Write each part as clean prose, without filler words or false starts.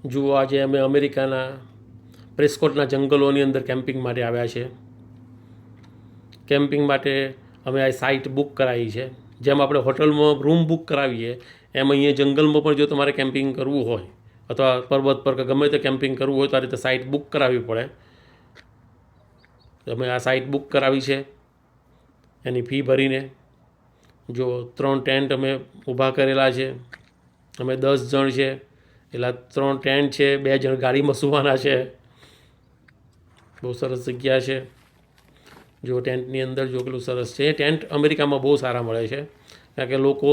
જુઓ, આજે અમે અમેરિકાના પ્રેસ્કોટના જંગલોની અંદર કેમ્પિંગ માટે આવ્યા છે. કેમ્પિંગ માટે અમે આ સાઇટ બુક કરાવી છે. જેમ આપણે હોટલમાં રૂમ બુક કરાવીએ એમ અહીંયા જંગલમાં પણ જો તમારે કેમ્પિંગ કરવું હોય અથવા પર્વત પર કે ગમે તે કેમ્પિંગ કરવું હોય તો આ રીતે સાઇટ બુક કરાવવી પડે. અમે આ સાઇટ બુક કરાવી છે એની ફી ભરીને. જો 3 ટેન્ટ અમે ઊભા કરેલા છે. અમે 10 જણ છે એટલે 3 ટેન્ટ છે, 2 જણ ગાડીમાં સૂવાના છે. બહુ સરસ જગ્યા છે. જો ટેન્ટની અંદર જો કેટલું સરસ છે. એ ટેન્ટ અમેરિકામાં બહુ સારા મળે છે, કારણ કે લોકો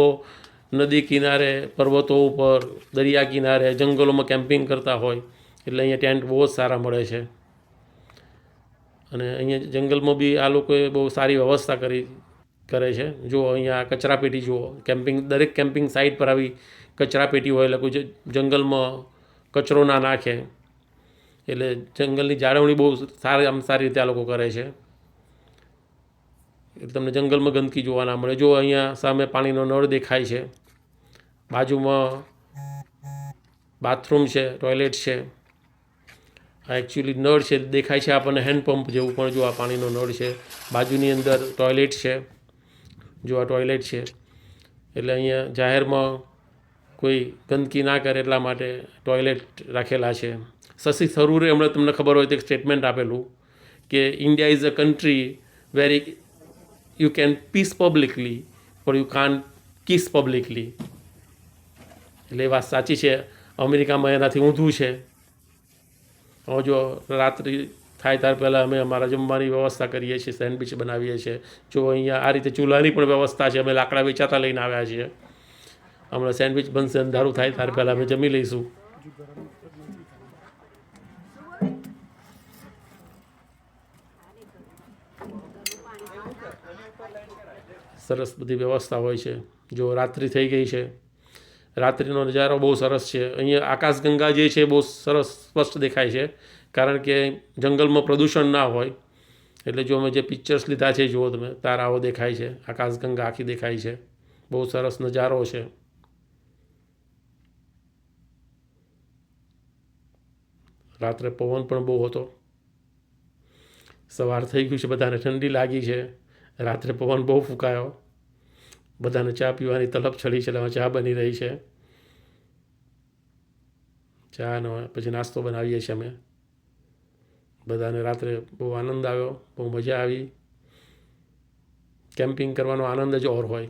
નદી કિનારે, પર્વતો ઉપર, દરિયા કિનારે, જંગલોમાં કેમ્પિંગ કરતા હોય એટલે અહીંયા ટેન્ટ બહુ જ સારા મળે છે. અને અહીંયા જંગલમાં બી આ લોકોએ બહુ સારી વ્યવસ્થા કરે છે. જો અહીંયા કચરાપેટી જુઓ, દરેક કેમ્પિંગ સાઇટ પર આવી કચરાપેટી હોય એટલે કોઈ જંગલમાં કચરો ના નાખે. એટલે જંગલની જાળવણી બહુ સારી રીતે આ લોકો કરે છે. એટલે તમને જંગલમાં ગંદકી જોવા ના મળે. જો અહીંયા સામે પાણીનો નળ દેખાય છે, બાજુમાં બાથરૂમ છે, ટોયલેટ છે. આ એકચ્યુઅલી નળ છે દેખાય છે આપણને હેન્ડપંપ જેવું, પણ જો આ પાણીનો નળ છે. બાજુની અંદર ટોયલેટ છે. જો આ ટોયલેટ છે એટલે અહીંયા જાહેરમાં કોઈ ગંદકી ના કરે એટલા માટે ટોયલેટ રાખેલા છે. શશી થરૂરે હમણાં તમને ખબર હોય તો એક સ્ટેટમેન્ટ આપેલું કે India is a country where you can piss publicly પણ યુ કાન કિસ પબ્લિકલી. એટલે એ વાત સાચી છે. અમેરિકામાં એનાથી ઊંધું છે. હવે જો રાત્રિ થાય ત્યાર પહેલાં અમે અમારા જમવાની વ્યવસ્થા કરીએ છીએ, સેન્ડવિચ બનાવીએ છીએ. જો અહીંયા આ રીતે ચૂલાની પણ વ્યવસ્થા છે. અમે લાકડા વેચાતા લઈને આવ્યા છીએ. હમણાં સેન્ડવિચ બનશે, અંધારું થાય ત્યાર પહેલાં અમે જમી લઈશું. સરસ બધી વ્યવસ્થા હોય છે. જો રાત્રિ થઈ ગઈ છે, રાત્રિનો નજારો બહુ સરસ છે. અહીંયા આકાશગંગા જે છે બહુ સરસ સ્પષ્ટ દેખાય છે, કારણ કે જંગલમાં પ્રદૂષણ ના હોય. એટલે જો અમે જે પિક્ચર્સ લીધા છે જુઓ તમે, તારાઓ દેખાય છે, આકાશગંગા આખી દેખાય છે. બહુ સરસ નજારો છે. રાત્રે પવન પણ બહુ હતો. સવાર થઈ ગયું છે, બધાને ઠંડી લાગી છે. રાત્રે પવન બહુ ફૂંકાયો. બધાને ચા પીવાની તલબ ચડી છે એટલે ચા બની રહી છે. ચાનો પછી નાસ્તો બનાવીએ છીએ અમે. બધાને રાત્રે બહુ આનંદ આવ્યો, બહુ મજા આવી. કેમ્પિંગ કરવાનો આનંદ જ ઓર હોય.